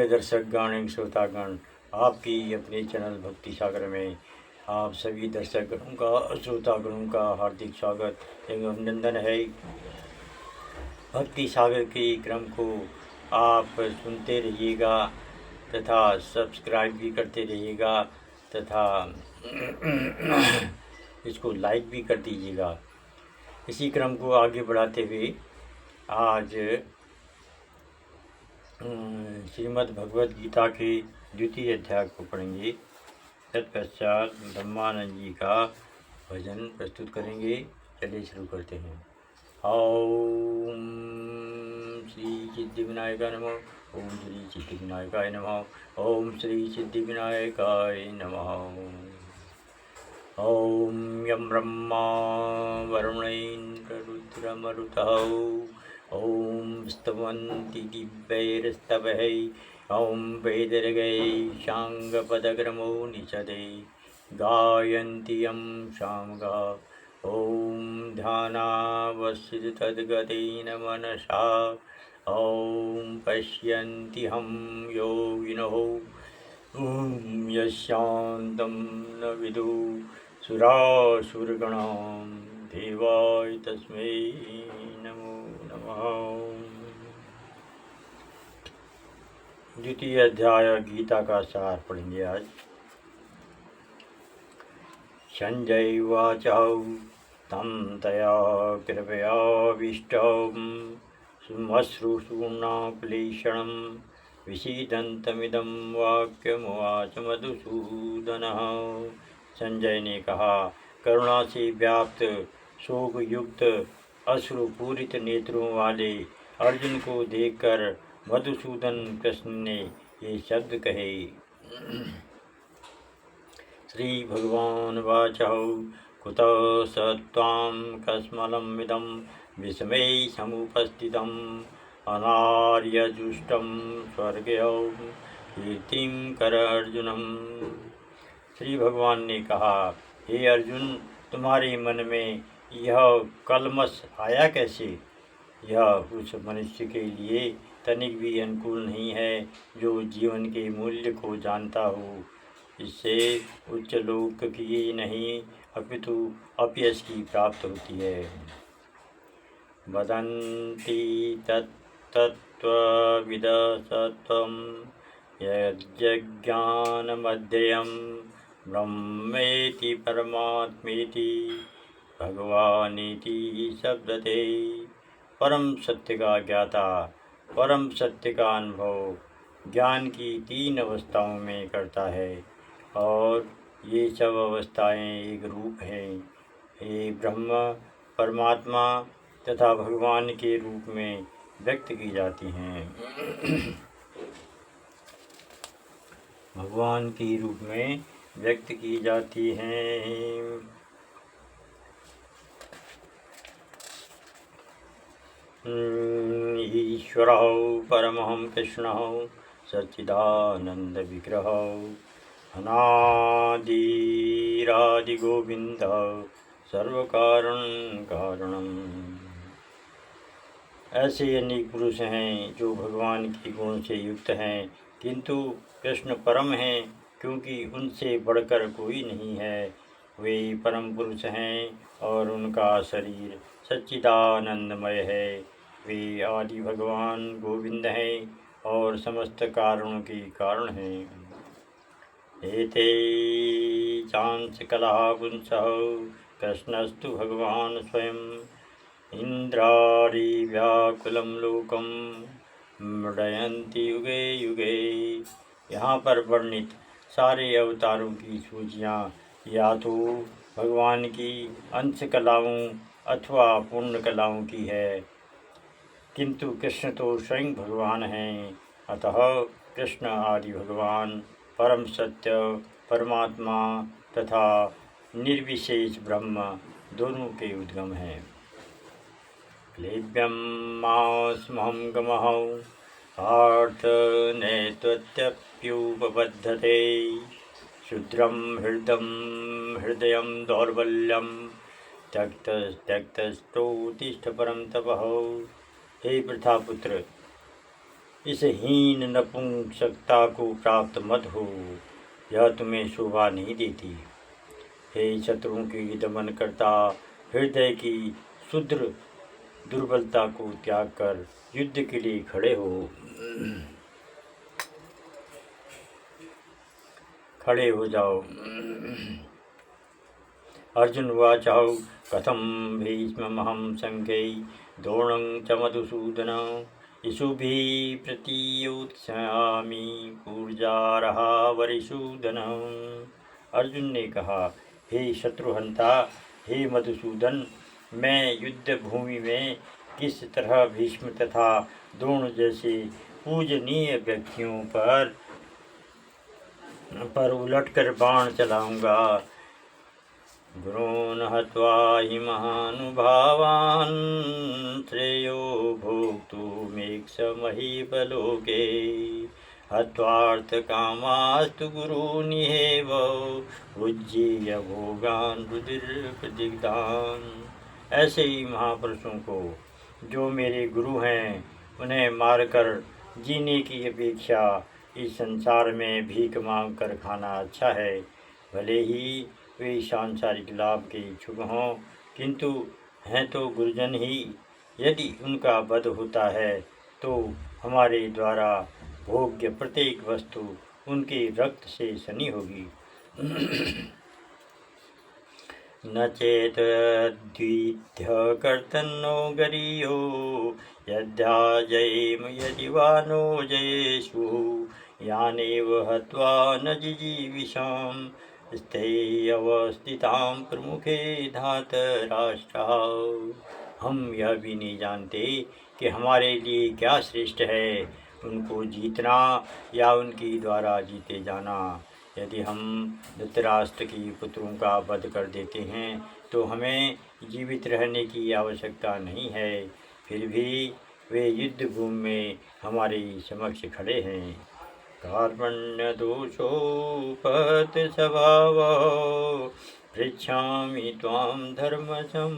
दर्शकगण एवं श्रोतागण, आपकी अपने चैनल भक्ति सागर में आप सभी दर्शकगणों का श्रोतागणों का हार्दिक स्वागत एवं अभिनंदन है। भक्ति सागर के क्रम को आप सुनते रहिएगा तथा सब्सक्राइब भी करते रहिएगा तथा इसको लाइक भी कर दीजिएगा। इसी क्रम को आगे बढ़ाते हुए आज श्रीमद् भगवद गीता के द्वितीय अध्याय को पढ़ेंगे। तत्पश्चात ब्रह्मानंद जी का भजन प्रस्तुत करेंगे। चलिए शुरू करते हैं। ओम श्री सिद्धिविनायकाय नमः। ओम श्री सिद्धिविनायकाय नमः। ओम श्री सिद्धिविनायकाय नमः। ओम यं ब्रह्मा वरुणेन्द्र रुद्रमरुतः ओम स्तवन्ति दिव्यैस्तवैः ओम वैदर्गैः शाङ्गपदक्रमो निषदे गायन्ति यं सामगा ओम ध्यानावस्थिततद्गतेन मनसा ओम पश्यन्ति हम योगिनो ओम यशान्तं न विदुः सुरासुरगणां देवाय तस्मै नमो नमः। द्वितीय अध्याय गीता का सार पढ़ेंगे आज। संजय उवाच तं तया कृपयाविष्टं श्मश्रुसूर्णाकुलेक्षणं विषीदन्तमिदं वाक्यमुवाच मधुसूदनः। संजय ने कहा, करुणा से व्याप्त शोक युक्त अश्रुपूरित नेत्रों वाले अर्जुन को देखकर मधुसूदन कृष्ण ने ये शब्द कहे। श्री भगवान वाचः कुतः स त्वां कस्मलमिदं विस्मये समुपस्थितम् अनार्यजुष्टं स्वर्गयो कीर्तिं कर अर्जुनम्। श्री भगवान ने कहा, हे अर्जुन, तुम्हारे मन में यह कलमश आया कैसे? यह उस मनुष्य के लिए तनिक भी अनुकूल नहीं है जो जीवन के मूल्य को जानता हो। इससे उच्च लोक की नहीं अपितु अपयश की प्राप्त होती है। वदन्ति तत्तत्त्वविदः सत्वं यज्ञानमध्ययं ब्रह्मेति परमात्मेति भगवानिति शब्दते। परम सत्य का ज्ञाता परम सत्य का अनुभव ज्ञान की 3 अवस्थाओं में करता है और ये सब अवस्थाएं एक रूप हैं। ये ब्रह्म परमात्मा तथा भगवान के रूप में व्यक्त की जाती हैं। भगवान के रूप में व्यक्त की जाती हैं। ईश्वरः परमहं कृष्णः सच्चिदानन्दविग्रहः अनादिरादिगोविन्दः सर्वकारणकारणम्। ऐसे अनेक पुरुष हैं जो भगवान के गुण से युक्त हैं, किंतु कृष्ण परम हैं क्योंकि उनसे बढ़कर कोई नहीं है। वे परम पुरुष हैं और उनका शरीर सच्चिदानंदमय है। वे आदि भगवान गोविंद हैं और समस्त कारणों के कारण हैं। एते चांशकलः पुंसः कृष्णस्तु भगवान स्वयं इंद्रारी व्याकुलं लोकं मृडयन्ति युगे युगे। यहाँ पर वर्णित सारे अवतारों की सूचियाँ या तो भगवान की अंश कलाओं अथवा पूर्ण कलाओं की है, किंतु कृष्ण तो स्वयं भगवान हैं। अतः कृष्ण आदि भगवान परम सत्य परमात्मा तथा निर्विशेष ब्रह्म दोनों के उद्गम हैं। क्लेव्यं मास्महं गमः पार्थ नैत्वत्यप्युपबद्धते क्षुद्रं हृदयं दौर्बल्यं त्यक्तस्तोतिष्ठ परम तपः। हे प्रथापुत्र, इस हीन नपुंसकता को प्राप्त मत हो, यह तुम्हें शोभा नहीं देती। हे शत्रुओं की दमन करता, हृदय की शुद्र दुर्बलता को त्याग कर युद्ध के लिए खड़े हो जाओ। अर्जुन उवाच कथं भीष्ममहं संख्ये द्रोणं च मधुसूदन इषुभिः प्रतियोत्स्यामि पूर्जारः वरिसूदन। अर्जुन ने कहा, हे शत्रुहंता, हे मधुसूदन, मैं युद्ध भूमि में किस तरह भीष्म तथा द्रोण जैसे पूजनीय व्यक्तियों पर उलटकर बाण चलाऊंगा। गुरून् हत्वा हि महानुभावान् श्रेयो भोक्तुमीक्षमहीपलोके हत्वार्थकामास्तु गुरूनिहेव उज्जीय भोगान् रुधिरप्रदिग्धान्। ऐसे ही महापुरुषों को, जो मेरे गुरु हैं, उन्हें मारकर जीने की अपेक्षा इस संसार में भीख मांग कर खाना अच्छा है। भले ही वे सांसारिक लाभ के इच्छुक हों, किंतु हैं तो गुरुजन ही। यदि उनका वध होता है तो हमारे द्वारा भोग्य प्रत्येक वस्तु उनके रक्त से सनी होगी। न चेतद्विध्य कर्तन्नो गरीयो यद्याजयेम यदि वा नो जयेषु यानेव हत्वा न जिजीविषाम् स्थेयवस्थितां प्रमुखे धातराष्ट्राः। हम यह भी नहीं जानते कि हमारे लिए क्या श्रेष्ठ है, उनको जीतना या उनके द्वारा जीते जाना। यदि हम धृतराष्ट्र की पुत्रों का वध कर देते हैं तो हमें जीवित रहने की आवश्यकता नहीं है, फिर भी वे युद्ध भूमि में हमारे समक्ष खड़े हैं। कार्पण्य दोषोपहत स्वभावो पृच्छामि त्वां धर्मसम्मूढचेताः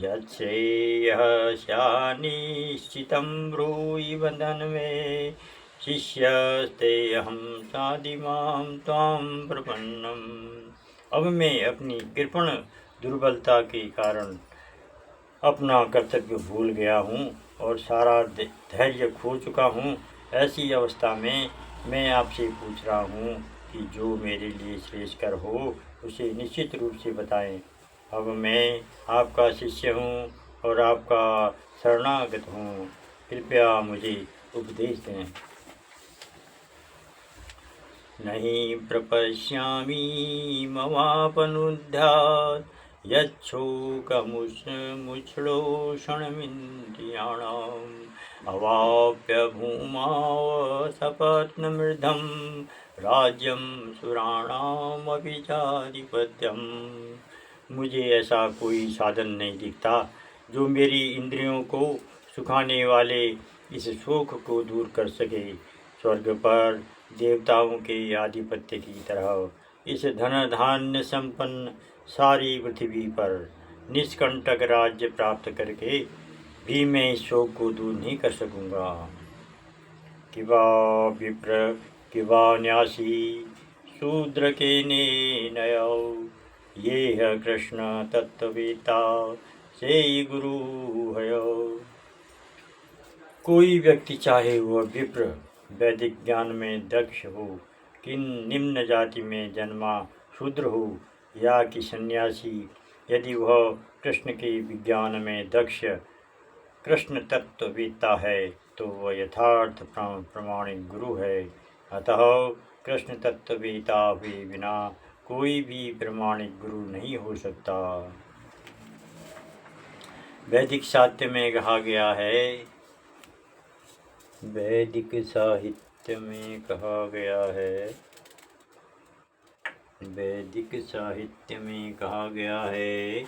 यच्छ्रेयः स्यान्निश्चितं ब्रूहि वदन्मे शिष्यस्तेऽहं साधिमां त्वां प्रपन्नम्। अब मैं अपनी कृपण दुर्बलता के कारण अपना कर्तव्य भूल गया हूँ और सारा धैर्य खो चुका हूँ। ऐसी अवस्था में मैं आपसे पूछ रहा हूँ कि जो मेरे लिए श्रेष्ठकर हो उसे निश्चित रूप से बताएं। अब मैं आपका शिष्य हूँ और आपका शरणागत हूँ, कृपया मुझे उपदेश दें। नहीं प्रपश्यामि ममापनुद्यात् यच्छोकमुष्णोषणमिन्द्रियाणाम् अवाप्य भूमावसपत्नमृद्धं राज्यं सुराणामपि चाधिपत्यम्। मुझे ऐसा कोई साधन नहीं दिखता जो मेरी इंद्रियों को सुखाने वाले इस शोक को दूर कर सके। स्वर्ग पर देवताओं के आधिपत्य की तरह इस धन धान्य संपन्न सारी पृथ्वी पर निष्कंटक राज्य प्राप्त करके भी मैं इस शोक को दूर नहीं कर सकूँगा। किवा विप्र किवा न्यासी शूद्र के नयौ ये है कृष्ण तत्ववेता से गुरु हयो। कोई व्यक्ति चाहे वह विप्र वैदिक ज्ञान में दक्ष हो, कि निम्न जाति में जन्मा शूद्र हो, या कि सन्यासी, यदि वह कृष्ण के विज्ञान में दक्ष कृष्ण तत्ववेत्ता है तो वह यथार्थ प्रमाणिक गुरु है। अतः कृष्ण तत्ववेत्ता हुए बिना कोई भी प्रमाणिक गुरु नहीं हो सकता। वैदिक साहित्य में कहा गया है, वैदिक साहित्य में कहा गया है, वैदिक साहित्य में कहा गया है,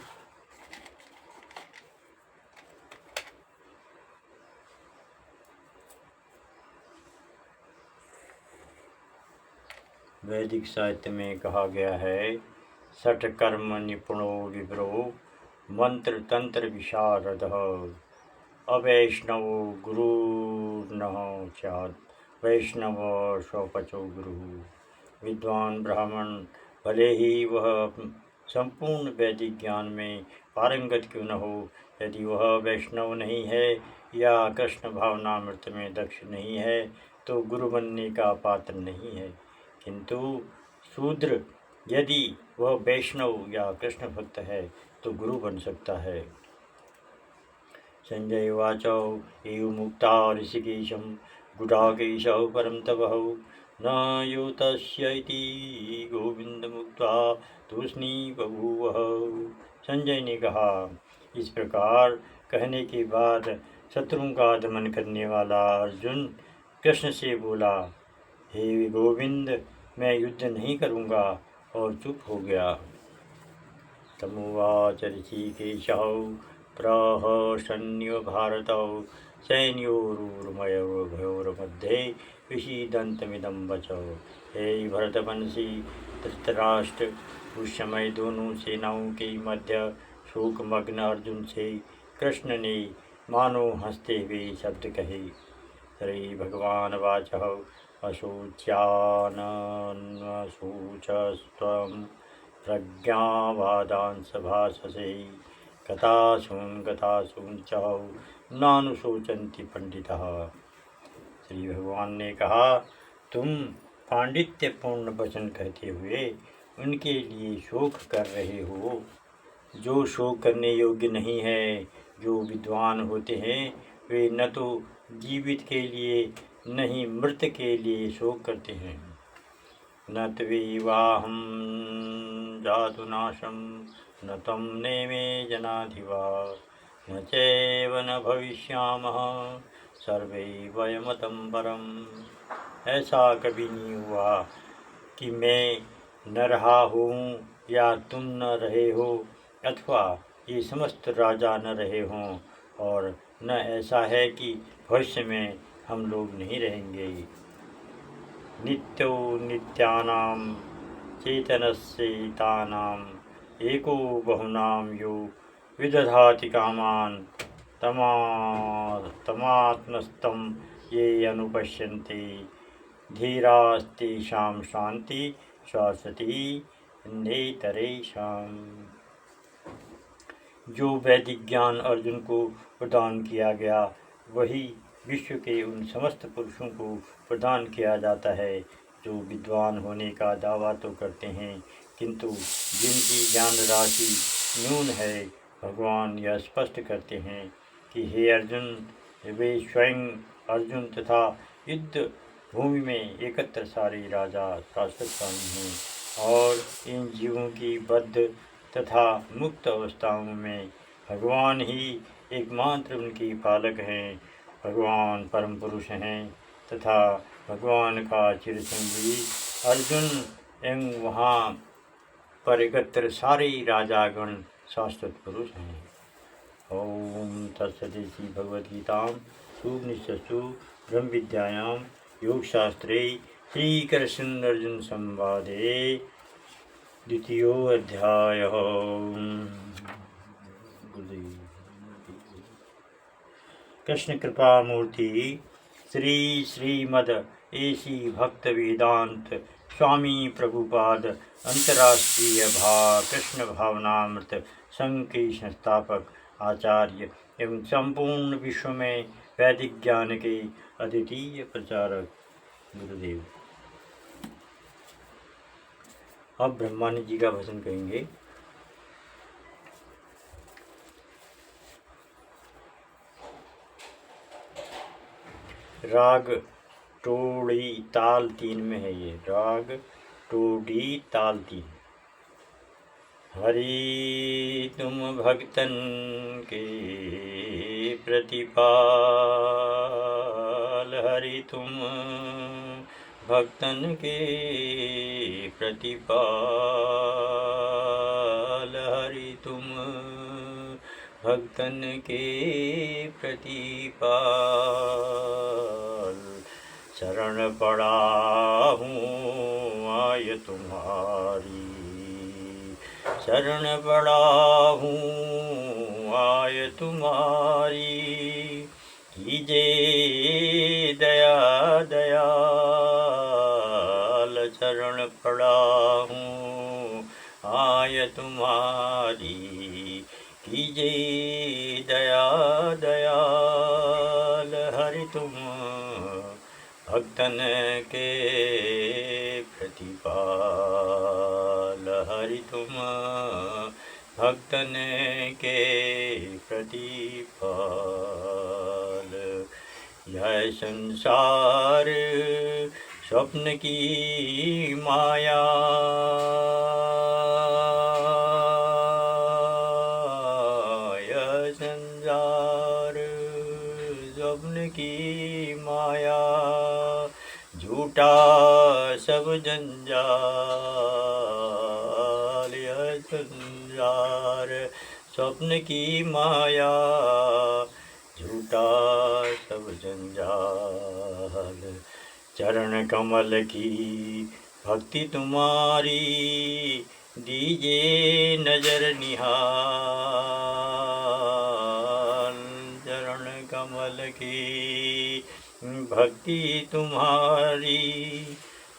वैदिक साहित्य में कहा गया है, षट कर्म निपुणो विप्रो मंत्र तंत्र विशारदः अवैष्णवो गुरुर्न स्यात् वैष्णव स्वपचो गुरु। विद्वान ब्राह्मण भले ही वह संपूर्ण वैदिक ज्ञान में पारंगत क्यों न हो, यदि वह वैष्णव नहीं है या कृष्ण भावनामृत में दक्ष नहीं है तो गुरु बनने का पात्र नहीं है। किंतु शूद्र यदि वह वैष्णव या कृष्ण भक्त है तो गुरु बन सकता है। संजय उवाच एवं मुक्ता ऋषिकेशं गुडाकेशौ परं तपः न योतस्य इति गोविंदमुक्त्वा तूष्णी बभूवः। संजय ने कहा, इस प्रकार कहने के बाद शत्रुओं का दमन करने वाला अर्जुन कृष्ण से बोला, हे गोविंद, मैं युद्ध नहीं करूँगा, और चुप हो गया। तमुवाच ऋषिकेशौ प्रहसन्यो भारतौ सैन्योरुर्मयोर्भयोर्मध्ये विषीदन्तमिदं वचः। हे भरतवंशी धृतराष्ट्र, उस समय दोनों सेनाओं के मध्य शोकमग्न अर्जुन से कृष्ण ने मानो हंसते हुए शब्द कहे। श्री भगवान वाचः अशोच्यानन्वशोचस्त्वं प्रज्ञावादांश भाषसे कथासून च नानुशोचन्ति पंडितः। श्री भगवान ने कहा, तुम पांडित्यपूर्ण वचन कहते हुए उनके लिए शोक कर रहे हो जो शोक करने योग्य नहीं है। जो विद्वान होते हैं वे न तो जीवित के लिए न ही मृत के लिए शोक करते हैं। न त्वेवाहं जातुनाशं न त्वं नेमे जनाधिवा न चैव न भविष्यामः सर्वे वयमतं परम्। ऐसा कभी नहीं हुआ कि मैं न रहा हूँ या तुम न रहे हो, अथवा ये समस्त राजा न रहे हों, और न ऐसा है कि भविष्य में हम लोग नहीं रहेंगे। नित्यो नित्यानां चेतनस्यैतानाम् एको बहुनां यो विदधाति कामान् तमात्मस्तं ये अनुपश्यन्ते धीरास्तेषां शान्ति शाश्वती नेतरेषाम्। जो वैदिक ज्ञान अर्जुन को प्रदान किया गया वही विश्व के उन समस्त पुरुषों को प्रदान किया जाता है जो विद्वान होने का दावा तो करते हैं किंतु जिनकी ज्ञान राशि न्यून है। भगवान यह स्पष्ट करते हैं कि हे अर्जुन, वे स्वयं अर्जुन तथा युद्ध भूमि में एकत्र सारे राजा शाश्वत स्वामी हैं और इन जीवों की बद्ध तथा मुक्त अवस्थाओं में भगवान ही एकमात्र उनकी पालक हैं। भगवान परम पुरुष हैं तथा भगवान का चिरसंगी अर्जुन एवं वहाँ पर एकत्र सारे राजागण शाश्वत पुरुष हैं। ओम तत्सदिति भगवद्गीतां सुनिश्चसु ब्रह्म विद्यायां योगशास्त्रे श्रीकृष्ण अर्जुन संवादे द्वितीयो अध्यायः। कृष्ण कृपा मूर्ति श्री श्रीमद एसी भक्त वेदांत स्वामी प्रभुपाद अंतर्राष्ट्रीय कृष्ण भावनामृत संघ के संस्थापक आचार्य एवं संपूर्ण विश्व में वैदिक ज्ञान के अद्वितीय प्रचारक गुरुदेव। अब ब्रह्मानंद जी का भजन कहेंगे। राग टोड़ी ताल 3 में है ये, राग टोड़ी ताल 3। हरि तुम भक्तन के प्रतिपाल, हरि तुम भक्तन के प्रतिपाल, हरि तुम भक्तन के प्रतिपाल। शरण पड़ा हूँ आय तुम्हारी, शरण पड़ा हूँ आय तुम्हारी, लीजे दया दयाल शरण पड़ा हूँ आय तुम्हारी। कीजे दया दयाल हरि तुम भक्तन के प्रतिपाल। हरि तुम भक्तन के प्रतिपाल। यह संसार स्वप्न की माया यह संसार स्वप्न की माया झूठा सब जंजाल। यह संसार स्वप्न की माया झूठा सब जंजाल। चरण कमल की भक्ति तुम्हारी दीजे नजर निहाल। चरण कमल की भक्ति तुम्हारी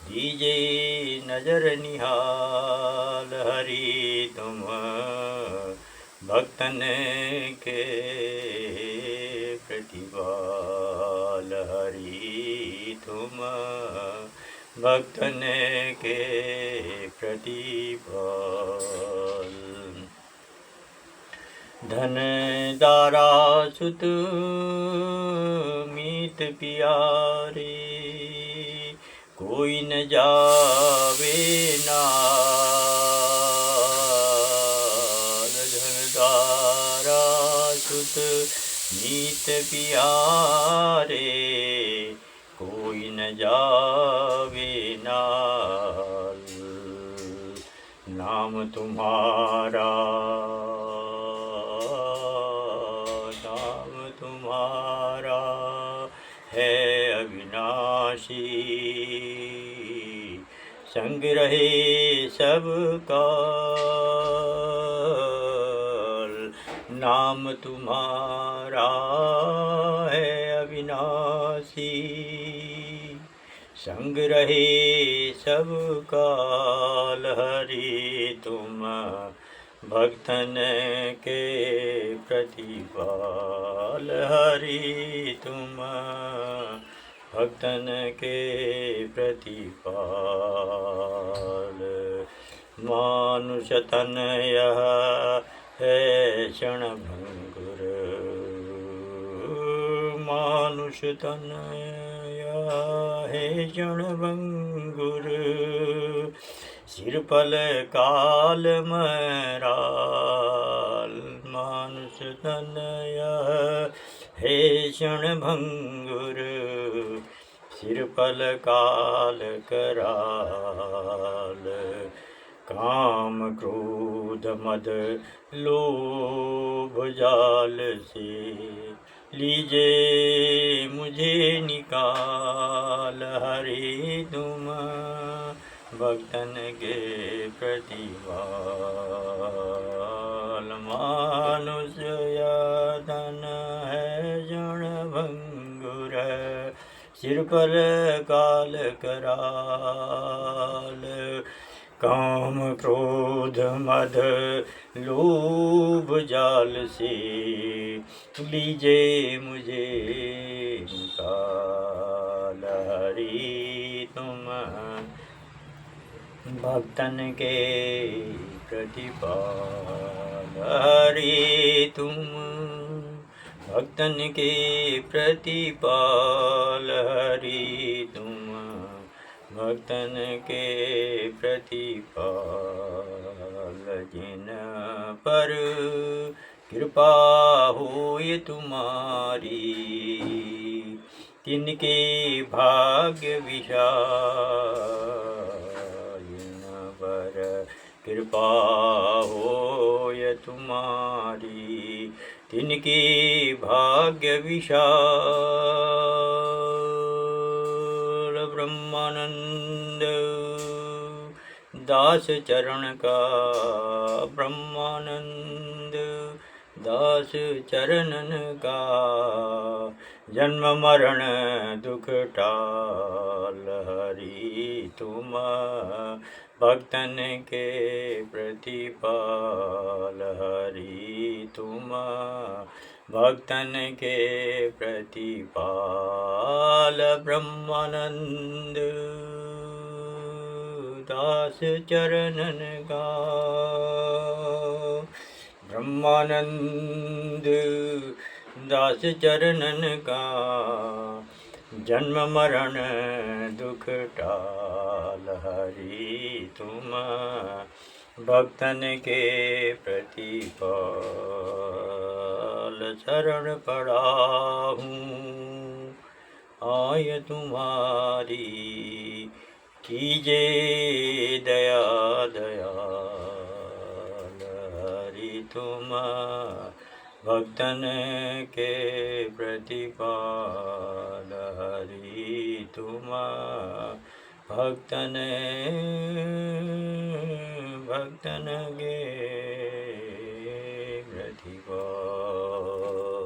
दीजे नजर निहाल। हरि तुम भक्तन के प्रतिपाल। हरि तुम भक्तन के प्रतिपाल। धन दारा सुत मीत प्यारे कोई न जावे नाल। धन दारा सुत मीत प्यारे कोई न जावे नाल। नाम तुम्हारा है अविनाशी संग रहे सब काल। नाम तुम्हारा है अविनाशी संग रहे सब काल। हरि तुम भक्तन के प्रतिपाल। हरि तुम भक्तन के प्रतिपाल। मानुष तन यह है क्षणभंगुर मानुष तन यह है क्षणभंगुर। सिर पल काल मराल। मानुष तन यह है क्षणभंगुर सिर पल काल कराल। काम क्रोध मद लोभ जाल से लीजे मुझे निकाल। हरि तुम भक्तन के प्रतिपाल। मानुष यातन है क्षणभंगुर सिर पर काल कराल। काम क्रोध मद लोभ जाल से लीजे मुझे निकाल। हरि तुम भक्तन के प्रतिपाल। हरि तुम भक्तन के प्रतिपाल। हरि तुम भक्तन के प्रतिपाल। जिन पर कृपा होय तुम्हारी तिनके भाग्य विशाल। जिन पर कृपा होय तुम्हारी तिनके भाग्य विशाल। ब्रह्मानंद दास चरण का ब्रह्मानंद दास चरणन का जन्म मरण दुख टाल हरि तुम भक्तन के प्रतिपाल हरि तुम भक्तन के प्रतिपाल ब्रह्मानंद दास चरणन का ब्रह्मानंद दास चरणन का जन्म मरण दुख टाल हरि तुम भक्तन के प्रतिपाल शरण पड़ा हूँ आय तुम्हारी कीजे दया दयाल हरि तुम भक्तन के प्रतिपाल हरि तुम भक्तन के प्रतिपाल।